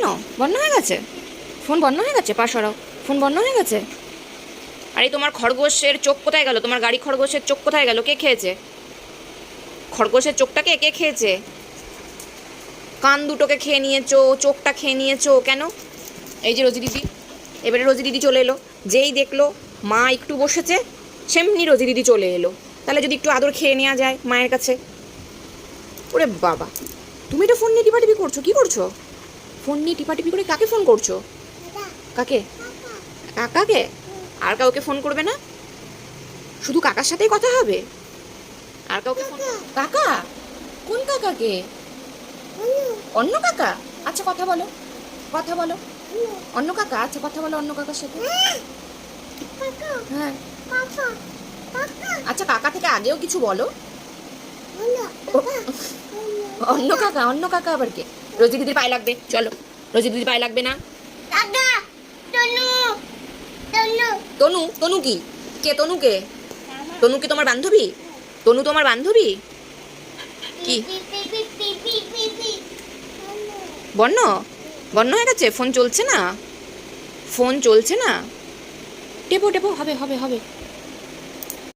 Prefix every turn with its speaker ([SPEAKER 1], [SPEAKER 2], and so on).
[SPEAKER 1] বন্ধ বন্ধ হয়ে গেছে? ফোন বন্ধ হয়ে গেছে? পা সরাও, ফোন বন্ধ হয়ে গেছে? আরে তোমার খরগোশের চোখ কোথায় গেল? তোমার গাড়ি খরগোশের চোখ কোথায় গেল? কে খেয়েছে খরগোশের চোখটাকে? কে খেয়েছে? কান দুটোকে খেয়ে নিয়েছো, চোখটা খেয়ে নিয়েছো কেন? এই যে রোজি দিদি, এবারে রোজি দিদি চলে এলো। যেই দেখলো মা একটু বসেছে, সেমনি রোজি দিদি চলে এলো। তাহলে যদি একটু আদর খেয়ে নেওয়া যায় মায়ের কাছে। ওরে বাবা, তুমি তো ফোন নিয়ে টিপাটিপি করছো, কি করছো? ফোন নিয়ে টিপাটিপি করে কাকে ফোন করছো? কাকে? কাকাকে? আর কাউকে ফোন করবে না? শুধু কাকার সাথেই কথা হবে? আর কাউকে ফোন? কাকা? কোন কাকাকে? অন্য কাকা? আচ্ছা কথা বলো, কথা বলো। অন্য কাকা? আচ্ছা কথা বলো অন্য কাকার সাথে। হ্যাঁ। আচ্ছা কাকা থেকে আগেও কিছু বলো। অন্য কাকা? অন্য কাকা আবার কে? রোজি দিদির পায়ে লাগবে, চলো। রোজি দিদির পায়ে লাগবে না? তনু? তনু কি? কে তনু? কে তনু? কি তোমার বান্ধবী? তনু তোমার বান্ধবী? কি বন্য? বন্য হয়ে গেছে? ফোন চলছে না? ফোন চলছে না? টেপো টেপো, হবে হবে হবে।